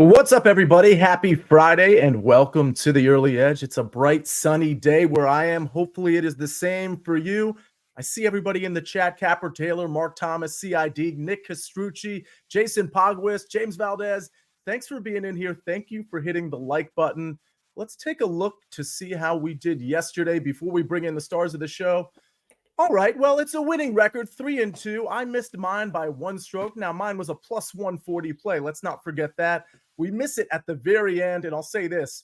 What's up, everybody? Happy Friday and welcome to the Early Edge. It's a bright, sunny day where I am. Hopefully, it is the same for you. I see everybody in the chat: Capper Taylor, Mark Thomas, CID, Nick Castrucci, Jason Pogwis, James Valdez. Thanks for being in here. Thank you for hitting the like button. Let's take a look to see how we did yesterday before we bring in the stars of the show. All right, well, it's a winning record, 3-2. I missed mine by one stroke. Now, mine was a plus 140 play. Let's not forget that. We miss it at the very end, and I'll say this.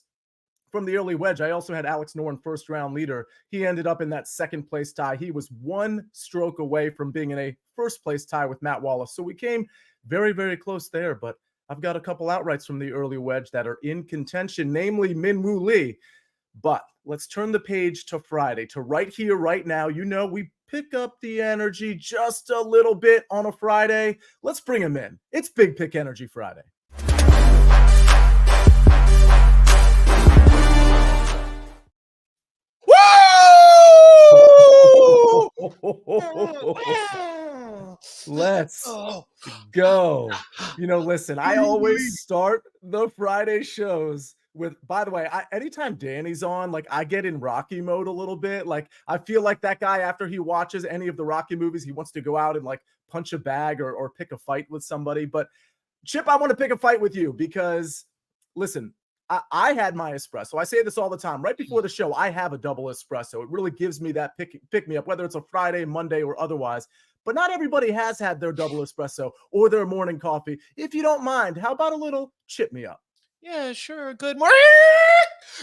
From the early wedge, I also had Alex Noren first round leader. He ended up in that second place tie. He was one stroke away from being in a first place tie with Matt Wallace. So we came very, very close there, but I've got a couple outrights from the early wedge that are in contention, namely Min Woo Lee. But let's turn the page to Friday, to right here, right now. You know, we pick up the energy just a little bit on a Friday. Let's bring him in. It's Big Pick Energy Friday. Let's go. You know, listen, I always start the Friday shows with, by the way, anytime Danny's on, like, I get in Rocky mode a little bit. Like, I feel like that guy, after he watches any of the Rocky movies, he wants to go out and like punch a bag or pick a fight with somebody. But Chip, I want to pick a fight with you because, listen, I had my espresso. I say this all the time. Right before the show, I have a double espresso. It really gives me that pick me up, whether it's a Friday, Monday, or otherwise. But not everybody has had their double espresso or their morning coffee. If you don't mind, how about a little chip me up? Yeah, sure. Good morning.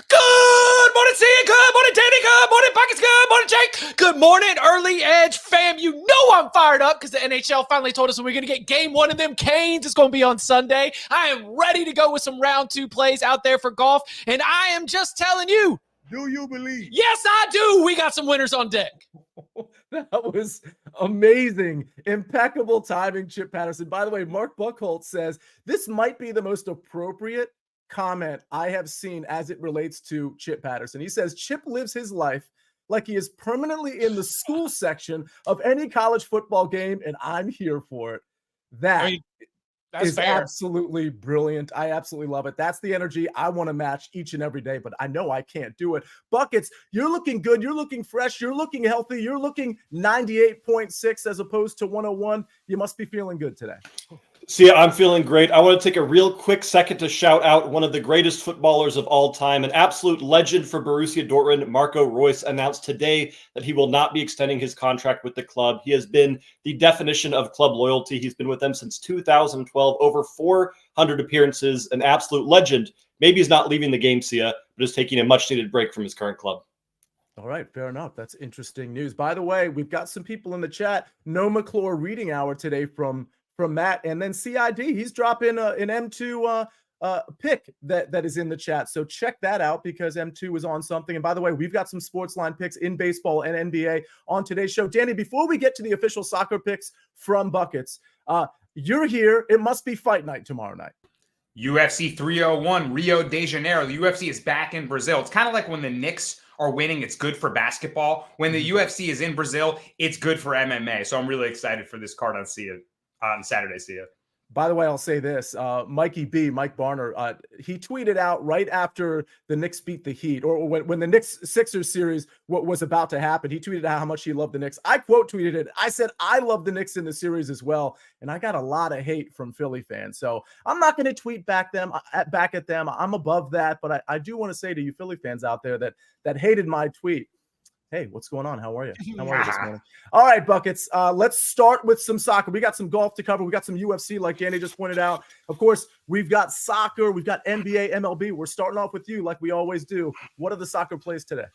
Good morning, Sia. Good morning, Danny. Good morning, Buckets. Good morning, Jake. Good morning, Early Edge fam. You know I'm fired up because the NHL finally told us when we're going to get game one of them Canes. It's going to be on Sunday. I am ready to go with some round two plays out there for golf. And I am just telling you. Do you believe? Yes, I do. We got some winners on deck. That was amazing. Impeccable timing, Chip Patterson. By the way, Mark Buckholt says this might be the most appropriate comment I have seen as it relates to Chip Patterson. He says Chip lives his life like he is permanently in the school section of any college football game, and I'm here for it. That is fair. Absolutely brilliant. I absolutely love it. That's the energy I want to match each and every day, but I know I can't do it. Buckets, you're looking good. You're looking fresh. You're looking healthy. You're looking 98.6 as opposed to 101. You must be feeling good today. See, I'm feeling great. I want to take a real quick second to shout out one of the greatest footballers of all time, an absolute legend for Borussia Dortmund. Marco Reus announced today that he will not be extending his contract with the club. He has been the definition of club loyalty. He's been with them since 2012, over 400 appearances, an absolute legend. Maybe he's not leaving the game, Sia, but is taking a much-needed break from his current club. All right, fair enough. That's interesting news. By the way, we've got some people in the chat. No McClure reading hour today from Matt, and then CID, he's dropping an M2 pick that is in the chat. So check that out because M2 is on something. And by the way, we've got some Sportsline picks in baseball and NBA on today's show. Danny, before we get to the official soccer picks from Buckets, you're here. It must be fight night tomorrow night. UFC 301, Rio de Janeiro. The UFC is back in Brazil. It's kind of like when the Knicks are winning, it's good for basketball. When the UFC is in Brazil, it's good for MMA. So I'm really excited for this card on Saturday, Sia. By the way, I'll say this, Mike Barner, he tweeted out right after the Knicks beat the Heat, or when the Knicks-Sixers series was about to happen, he tweeted out how much he loved the Knicks. I quote tweeted it. I said, I love the Knicks in the series as well, and I got a lot of hate from Philly fans. So I'm not going to tweet back at them. I'm above that, but I do want to say to you Philly fans out there that hated my tweet, hey, what's going on? How are you? How are you this morning? All right, Buckets. Let's start with some soccer. We got some golf to cover. We got some UFC, like Danny just pointed out. Of course, we've got soccer. We've got NBA, MLB. We're starting off with you like we always do. What are the soccer plays today?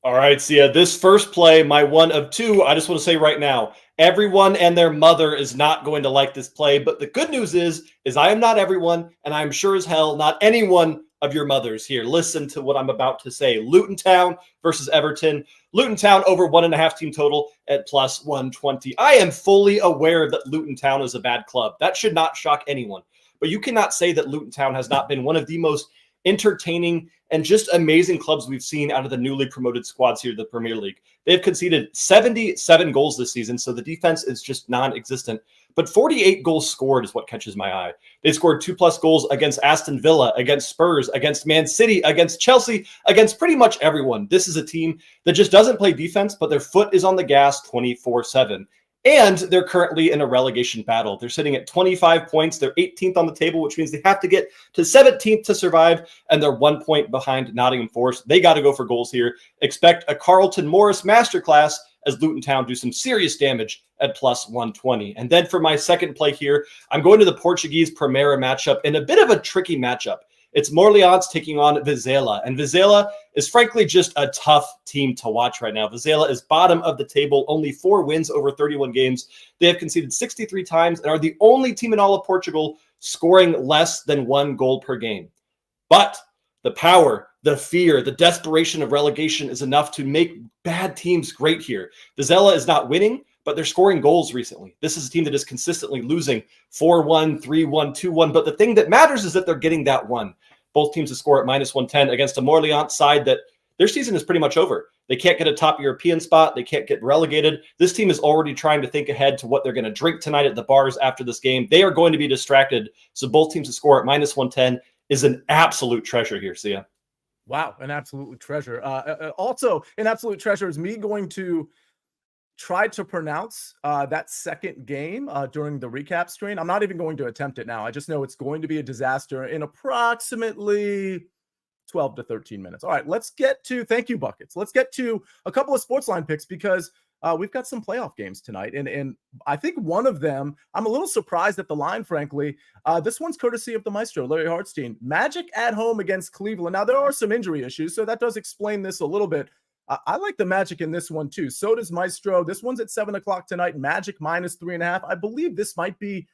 All right, Sia, this first play, my one of two, I just want to say right now, everyone and their mother is not going to like this play. But the good news is I am not everyone, and I'm sure as hell not anyone of your mothers here. Listen to what I'm about to say. Luton Town versus Everton. Luton Town over 1.5 team total at plus 120. I am fully aware that Luton Town is a bad club. That should not shock anyone. But you cannot say that Luton Town has not been one of the most entertaining, and just amazing clubs we've seen out of the newly promoted squads here in the Premier League. They've conceded 77 goals this season, so the defense is just non-existent. But 48 goals scored is what catches my eye. They scored 2+ goals against Aston Villa, against Spurs, against Man City, against Chelsea, against pretty much everyone. This is a team that just doesn't play defense, but their foot is on the gas 24/7. And they're currently in a relegation battle. They're sitting at 25 points. They're 18th on the table, which means they have to get to 17th to survive. And they're 1 point behind Nottingham Forest. They got to go for goals here. Expect a Carlton Morris masterclass as Luton Town do some serious damage at +120. And then for my second play here, I'm going to the Portuguese Primera matchup in a bit of a tricky matchup. It's Morleans taking on Vizela. And Vizela is frankly just a tough team to watch right now. Vizela is bottom of the table, only 4 wins over 31 games. They have conceded 63 times and are the only team in all of Portugal scoring less than 1 goal per game. But the power, the fear, the desperation of relegation is enough to make bad teams great here. Vizela is not winning, but they're scoring goals recently. This is a team that is consistently losing 4-1, 3-1, 2-1. But the thing that matters is that they're getting that one. Both teams to score at -110 against a Morleans side that their season is pretty much over. They can't get a top European spot. They can't get relegated. This team is already trying to think ahead to what they're going to drink tonight at the bars after this game. They are going to be distracted. So both teams to score at -110 is an absolute treasure here, Sia. Wow, an absolute treasure. Also, an absolute treasure is me going to try to pronounce that second game during the recap stream. I'm not even going to attempt it now. I just know it's going to be a disaster in approximately 12 to 13 minutes. All right, let's get to, thank you, Buckets. Let's get to a couple of SportsLine picks because we've got some playoff games tonight. And I think one of them, I'm a little surprised at the line, frankly. This one's courtesy of the maestro, Larry Hartstein. Magic at home against Cleveland. Now, there are some injury issues, so that does explain this a little bit. I like the Magic in this one, too. So does Maestro. This one's at 7 o'clock tonight. Magic -3.5. I believe this might be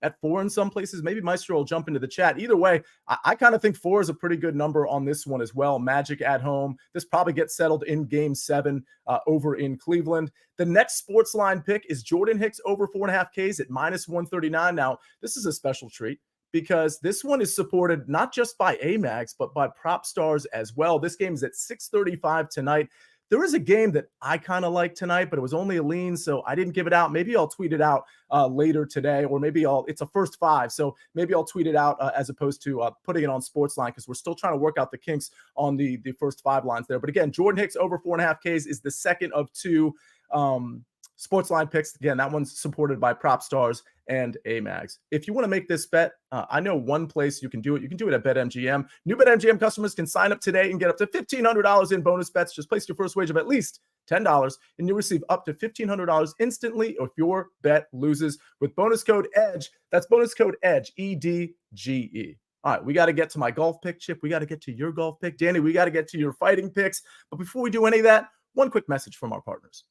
at 4 in some places. Maybe Maestro will jump into the chat. Either way, I kind of think 4 is a pretty good number on this one as well. Magic at home. This probably gets settled in Game 7 over in Cleveland. The next SportsLine pick is Jordan Hicks over 4.5 Ks at -139. Now, this is a special treat, because this one is supported not just by AMAGs, but by prop stars as well. This game is at 6:35 tonight. There is a game that I kind of like tonight, but it was only a lean, so I didn't give it out. Maybe I'll tweet it out later today, or maybe it's a first 5, so maybe I'll tweet it out as opposed to putting it on SportsLine, because we're still trying to work out the kinks on the first 5 lines there. But again, Jordan Hicks over 4.5 Ks is the second of 2 SportsLine picks. Again, that one's supported by prop stars and AMAGs. If you want to make this bet, I know one place you can do it. You can do it at BetMGM. New BetMGM customers can sign up today and get up to $1,500 in bonus bets. Just place your first wager of at least $10, and you'll receive up to $1,500 instantly if your bet loses with bonus code EDGE. That's bonus code EDGE, EDGE. All right, we got to get to my golf pick, Chip. We got to get to your golf pick. Danny, we got to get to your fighting picks. But before we do any of that, one quick message from our partners.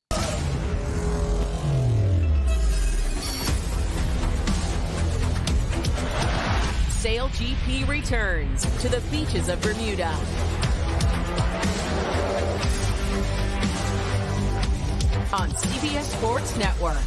Sail GP returns to the beaches of Bermuda. On CBS Sports Network.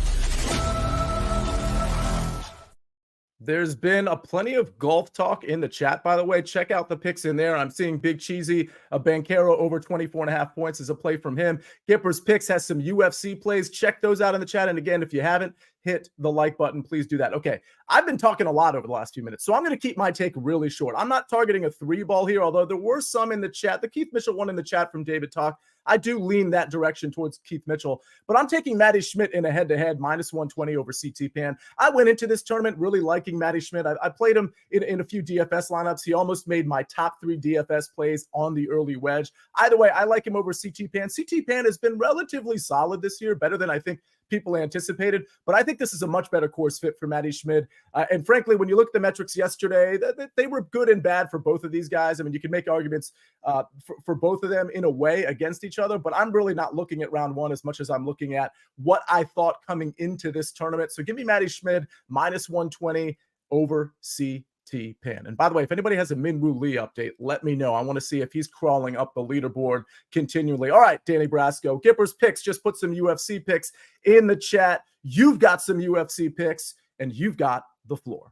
There's been plenty of golf talk in the chat, by the way. Check out the picks in there. I'm seeing Big Cheesy, a Banchero over 24.5 points is a play from him. Gipper's Picks has some UFC plays. Check those out in the chat. And again, if you haven't hit the like button, please do that. Okay, I've been talking a lot over the last few minutes, so I'm going to keep my take really short. I'm not targeting a 3-ball here, although there were some in the chat. The Keith Mitchell one in the chat from David Talk. I do lean that direction towards Keith Mitchell, but I'm taking Matty Schmidt in a head-to-head -120 over CT Pan. I went into this tournament really liking Matty Schmidt. I played him in a few DFS lineups. He almost made my top 3 DFS plays on the early wedge. Either way, I like him over CT Pan. CT Pan has been relatively solid this year, better than I think people anticipated, but I think this is a much better course fit for Matty Schmidt. And frankly, when you look at the metrics yesterday, they were good and bad for both of these guys. I mean, you can make arguments for both of them in a way against each other, but I'm really not looking at round 1 as much as I'm looking at what I thought coming into this tournament. So give me Matty Schmidt -120 over CT Pan. And by the way, if anybody has a Minwoo Lee update, let me know. I want to see if he's crawling up the leaderboard continually. All right, Danny Brasco, Gipper's Picks just put some UFC picks in the chat. You've got some UFC picks, and you've got the floor.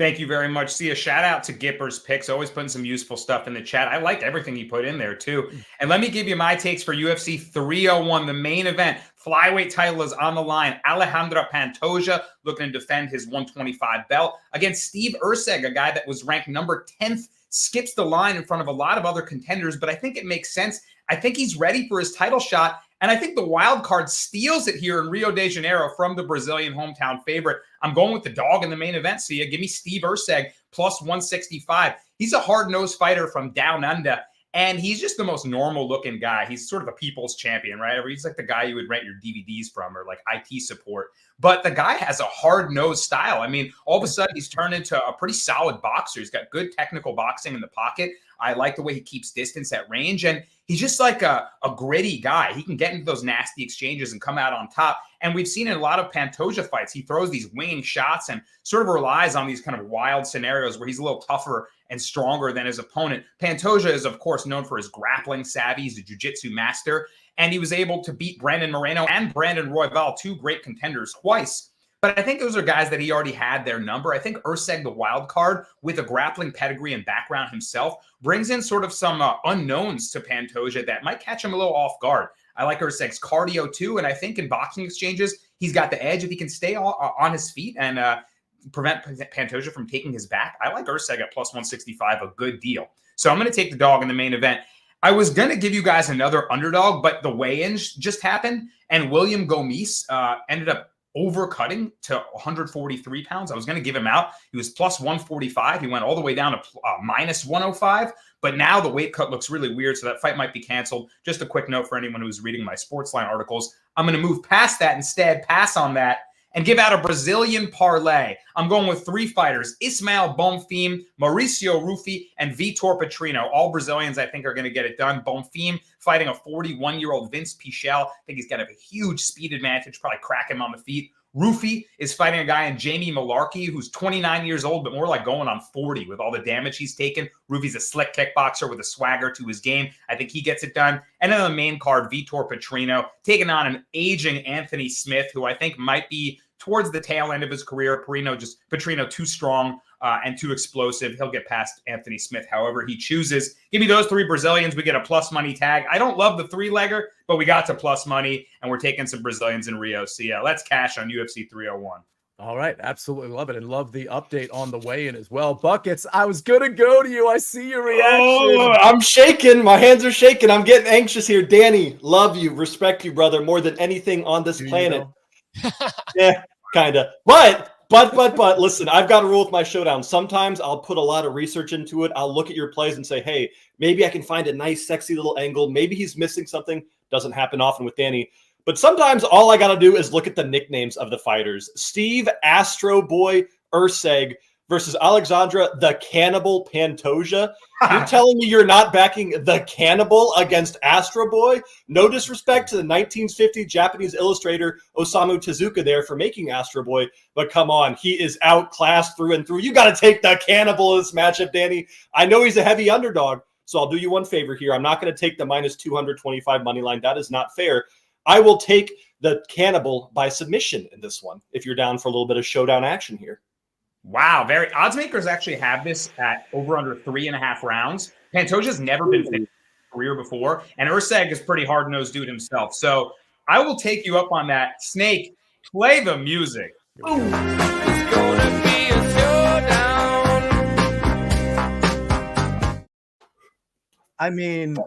Thank you very much. See a shout out to Gipper's picks, always putting some useful stuff in the chat. I liked everything he put in there too. And let me give you my takes for UFC 301, the main event. Flyweight title is on the line. Alejandro Pantoja looking to defend his 125 belt against Steve Erceg, a guy that was ranked number 10th, skips the line in front of a lot of other contenders, but I think it makes sense. I think he's ready for his title shot. And I think the wild card steals it here in Rio de Janeiro from the Brazilian hometown favorite. I'm going with the dog in the main event. Sia, give me Steve Erceg plus 165. He's a hard-nosed fighter from down under, and he's just the most normal-looking guy. He's sort of a people's champion, right? He's like the guy you would rent your DVDs from or like IT support. But the guy has a hard-nosed style. I mean, all of a sudden, he's turned into a pretty solid boxer. He's got good technical boxing in the pocket. I like the way he keeps distance at range, and he's just like a gritty guy. He can get into those nasty exchanges and come out on top. And we've seen in a lot of Pantoja fights, he throws these winging shots and sort of relies on these kind of wild scenarios where he's a little tougher and stronger than his opponent. Pantoja is, of course, known for his grappling savvy. He's a jiu-jitsu master, and he was able to beat Brandon Moreno and Brandon Royval, two great contenders, twice. But I think those are guys that he already had their number. I think Erceg, the wild card, with a grappling pedigree and background himself, brings in sort of some unknowns to Pantoja that might catch him a little off guard. I like Erceg's cardio too, and I think in boxing exchanges, he's got the edge if he can stay on his feet and prevent Pantoja from taking his back. I like Erceg at plus 165, a good deal. So I'm going to take the dog in the main event. I was going to give you guys another underdog, but the weigh-ins just happened, and William Gomis ended up overcutting to 143 pounds. I was going to give him out. He was plus 145. He went all the way down to minus 105. But now the weight cut looks really weird, so that fight might be canceled. Just a quick note for anyone who's reading my Sportsline articles. I'm going to move past that instead, pass on that, and give out a Brazilian parlay. I'm going with three fighters: Ismael Bonfim, Mauricio Ruffi, and Vitor Petrino. All Brazilians, I think, are going to get it done. Bonfim fighting a 41-year-old Vince Pichel. I think he's got a huge speed advantage, probably crack him on the feet. Ruffi is fighting a guy in Jamie Malarkey, who's 29 years old, but more like going on 40 with all the damage he's taken. Ruffi's a slick kickboxer with a swagger to his game. I think he gets it done. And then on the main card, Vitor Petrino taking on an aging Anthony Smith, who I think might be towards the tail end of his career. Petrino too strong and too explosive. He'll get past Anthony Smith however he chooses. Give me those three Brazilians. We get a plus money tag. I don't love the three-legger, but we got to plus money, and we're taking some Brazilians in Rio. So yeah, let's cash on UFC 301. All right. Absolutely love it. And love the update on the weigh-in as well. Buckets, I was going to go to you. I see your reaction. Oh, I'm shaking. My hands are shaking. I'm getting anxious here. Danny, love you. Respect you, brother, more than anything on this planet. Yeah, kind of. But listen, I've got a rule with my showdown. Sometimes I'll put a lot of research into it. I'll look at your plays and say, hey, maybe I can find a nice, sexy little angle. Maybe he's missing something. Doesn't happen often with Danny. But sometimes all I got to do is look at the nicknames of the fighters. Steve Astro Boy Erceg versus Alexandra the Cannibal Pantoja. You're telling me you're not backing the Cannibal against Astro Boy? No disrespect to the 1950 Japanese illustrator Osamu Tezuka there for making Astro Boy, but come on, he is outclassed through and through. You got to take the Cannibal in this matchup, Danny. I know he's a heavy underdog, so I'll do you one favor here. I'm not going to take the minus 225 money line. That is not fair. I will take the Cannibal by submission in this one, if you're down for a little bit of showdown action here. Wow, very odds makers actually have this at over under 3.5 rounds. Pantoja's never been fit in his career before, and Erceg is pretty hard-nosed dude himself. So I will take you up on that. Snake, play the music. It's gonna be a showdown. I mean,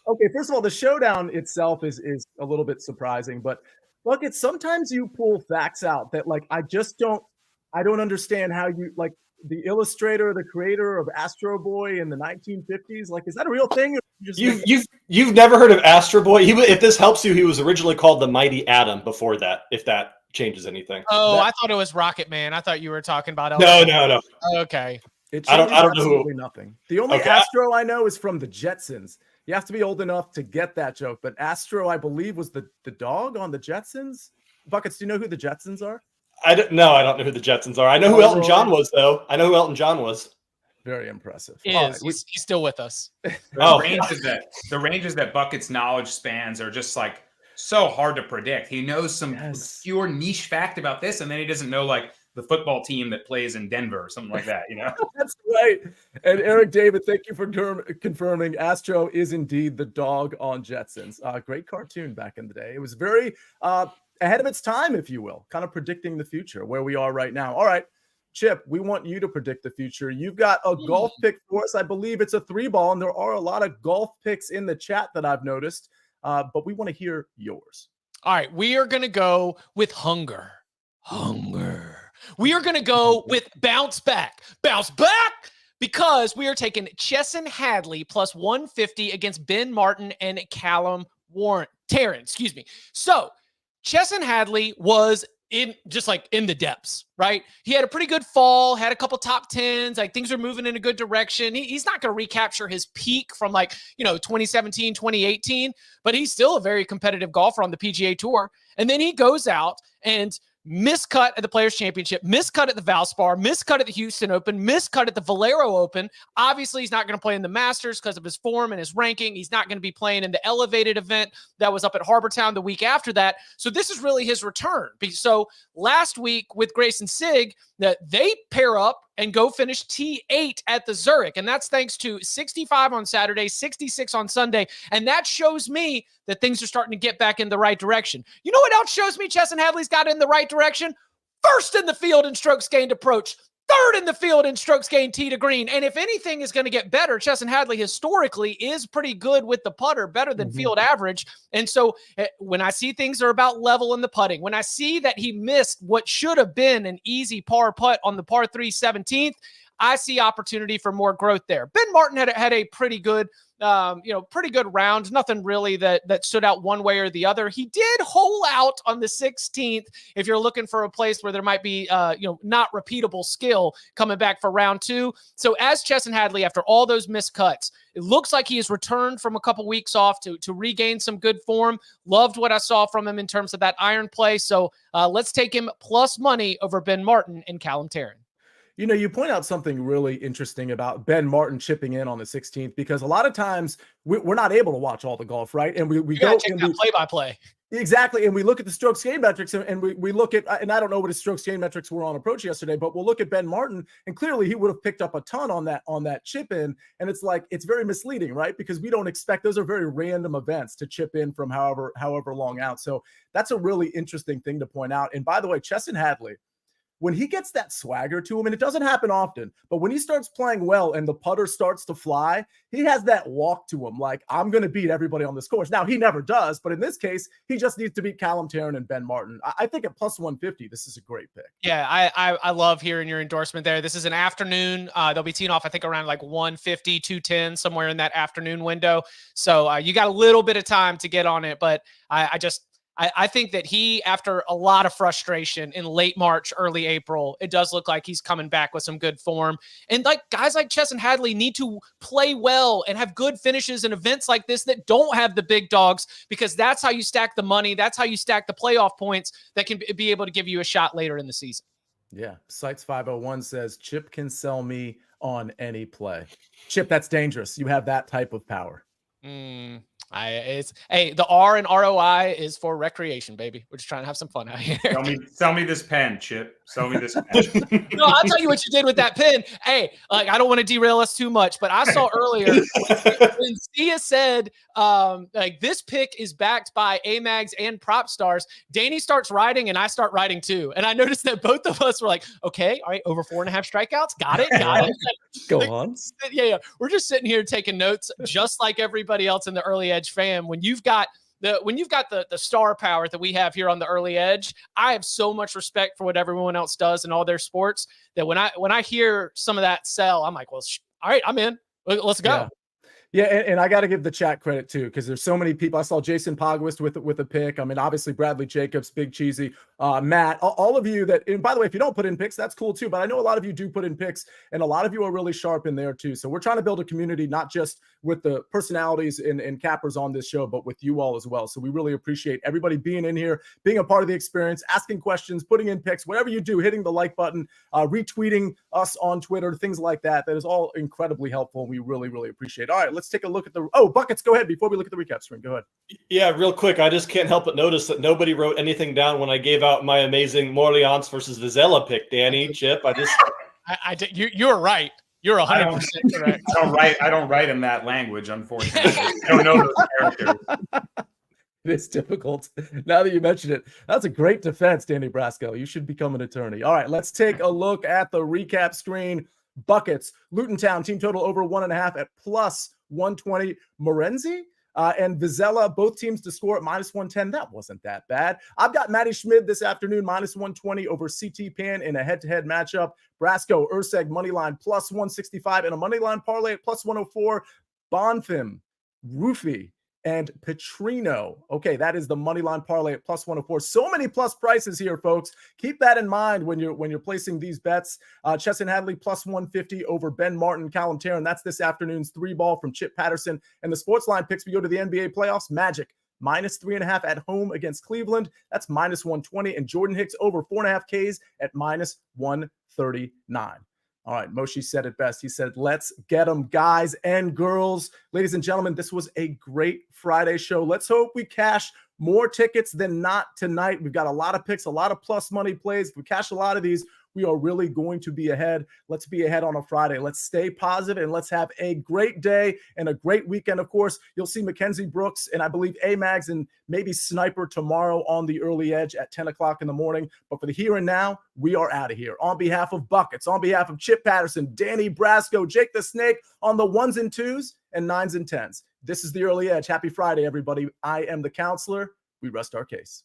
okay, first of all, the showdown itself is a little bit surprising, but look, it's sometimes you pull facts out that like I don't understand how you like the illustrator, the creator of Astro Boy in the 1950s. Like, is that a real thing? You've never heard of Astro Boy? If this helps you, he was originally called the Mighty Atom before that. If that changes anything. Oh, I thought it was Rocket Man. I thought you were talking about No. Okay. I don't know absolutely nothing. The only Astro I know is from the Jetsons. You have to be old enough to get that joke. But Astro, I believe, was the dog on the Jetsons. Buckets, do you know who the Jetsons are? I don't know who the Jetsons are. I know who Elton John was, though. Very impressive. He's still with us. The ranges that Bucket's knowledge spans are just like so hard to predict. He knows some obscure niche fact about this, and then he doesn't know like the football team that plays in Denver or something like that, That's right. And Eric David, thank you for confirming. Astro is indeed the dog on Jetsons. Great cartoon back in the day. It was very ahead of its time, if you will, kind of predicting the future, where we are right now. All right, Chip, we want you to predict the future. You've got a golf pick for us. I believe it's a 3-ball, and there are a lot of golf picks in the chat that I've noticed, but we want to hear yours. All right, we are going to go with hunger. We are going to go with bounce back, because we are taking Chesson Hadley plus 150 against Ben Martin and Callum Tarren. So Chesson Hadley was in the depths, right? He had a pretty good fall, had a couple top 10s, like things are moving in a good direction. He's not going to recapture his peak from 2017, 2018, but he's still a very competitive golfer on the PGA Tour. And then he goes out and miscut at the Players Championship, miscut at the Valspar, miscut at the Houston Open, miscut at the Valero Open. Obviously, he's not going to play in the Masters because of his form and his ranking. He's not going to be playing in the elevated event that was up at Harbortown the week after that. So this is really his return. So last week with Grayson Sigg, that they pair up and go finish T8 at the Zurich. And that's thanks to 65 on Saturday, 66 on Sunday. And that shows me that things are starting to get back in the right direction. You know what else shows me Chesson Hadley's got in the right direction? First in the field in strokes gained approach, third in the field in strokes gained tee to green. And if anything is going to get better, Chesson Hadley historically is pretty good with the putter, better than field average. And so when I see things are about level in the putting, when I see that he missed what should have been an easy par putt on the par 3 17th, I see opportunity for more growth there. Ben Martin had a pretty good round. Nothing really that stood out one way or the other. He did hole out on the 16th. If you're looking for a place where there might be, not repeatable skill coming back for round 2. So as Chesson Hadley, after all those missed cuts, it looks like he has returned from a couple weeks off to regain some good form. Loved what I saw from him in terms of that iron play. So let's take him plus money over Ben Martin and Callum Tarren. You point out something really interesting about Ben Martin chipping in on the 16th, because a lot of times we're not able to watch all the golf, right? And we go check that play-by-play. Exactly. And we look at the strokes gained metrics, and we look at, and I don't know what his strokes gained metrics were on approach yesterday, but we'll look at Ben Martin, and clearly he would have picked up a ton on that chip in. And it's very misleading, right? Because we don't expect, those are very random events to chip in from however long out. So that's a really interesting thing to point out. And by the way, Chesson Hadley, when he gets that swagger to him, and it doesn't happen often, but when he starts playing well and the putter starts to fly, he has that walk to him, like, I'm going to beat everybody on this course. Now, he never does, but in this case, he just needs to beat Callum Tarren and Ben Martin. I think at plus 150, this is a great pick. Yeah, I love hearing your endorsement there. This is an afternoon. They'll be teeing off, I think, around 150, 210, somewhere in that afternoon window. So you got a little bit of time to get on it, but I think that he, after a lot of frustration in late March, early April, it does look like he's coming back with some good form. And guys like Chesson Hadley need to play well and have good finishes in events like this that don't have the big dogs, because that's how you stack the money. That's how you stack the playoff points that can be able to give you a shot later in the season. Yeah. Sites 501 says Chip can sell me on any play. Chip, that's dangerous. You have that type of power. The R in ROI is for recreation, baby. We're just trying to have some fun out here. Sell me this pen, Chip. Sell me this pen. No, I'll tell you what you did with that pen. Hey, I don't want to derail us too much, but I saw earlier when Sia said, this pick is backed by AMAGs and Prop Stars. Danny starts writing and I start writing too. And I noticed that both of us were like, okay, all right, over 4.5 strikeouts. Got it. Go on. Yeah. We're just sitting here taking notes, just like everybody else in the Early Edge fam. When you've got the star power that we have here on the Early Edge, I have so much respect for what everyone else does in all their sports that when I hear some of that sell, I'm like, well, all right, I'm in. Let's go. Yeah. Yeah, and I got to give the chat credit too, because there's so many people. I saw Jason Pogwist with a pick. I mean, obviously Bradley Jacobs, Big Cheesy, Matt, all of you that. And by the way, if you don't put in picks, that's cool too. But I know a lot of you do put in picks, and a lot of you are really sharp in there too. So we're trying to build a community, not just with the personalities and cappers on this show, but with you all as well. So we really appreciate everybody being in here, being a part of the experience, asking questions, putting in picks, whatever you do, hitting the like button, retweeting us on Twitter, things like that. That is all incredibly helpful, and we really, really appreciate it. All right, let's take a look at the Buckets, go ahead before we look at the recap screen. Go ahead. Yeah, real quick. I just can't help but notice that nobody wrote anything down when I gave out my amazing Morleans versus Vizela pick, Danny, Chip. I did. You're right. You're 100% correct. I don't write in that language, unfortunately. I don't know those characters. It's difficult. Now that you mention it, that's a great defense, Danny Brasco. You should become an attorney. All right, let's take a look at the recap screen. Buckets, Luton Town, team total over 1.5 at plus 120. Morenzi and Vizela, both teams to score at minus 110. That wasn't that bad. I've got Matty Schmid this afternoon, minus 120 over CT Pan in a head-to-head matchup. Brasco, Urseg, moneyline plus 165 and a moneyline parlay at plus 104. Bonfim, Roofy, and Petrino. Okay, that is the moneyline parlay at plus 104. So many plus prices here, folks. Keep that in mind when you're placing these bets. Chesson Hadley plus 150 over Ben Martin, Callum Tarrant. That's this afternoon's 3-ball from Chip Patterson. And the SportsLine picks, we go to the NBA playoffs. Magic minus 3.5 at home against Cleveland. That's minus 120. And Jordan Hicks over 4.5 Ks at minus 139. All right, Moshe said it best. He said, let's get them, guys and girls. Ladies and gentlemen, this was a great Friday show. Let's hope we cash more tickets than not tonight. We've got a lot of picks, a lot of plus money plays. If we cash a lot of these, we are really going to be ahead. Let's be ahead on a Friday. Let's stay positive and let's have a great day and a great weekend. Of course, you'll see Mackenzie Brooks and I believe A-Mags and maybe Sniper tomorrow on the early edge at 10 o'clock in the morning. But for the here and now, we are out of here. On behalf of Buckets, on behalf of Chip Patterson, Danny Brasco, Jake the Snake on the 1s and 2s and 9s and 10s. This is the early edge. Happy Friday, everybody. I am the counselor. We rest our case.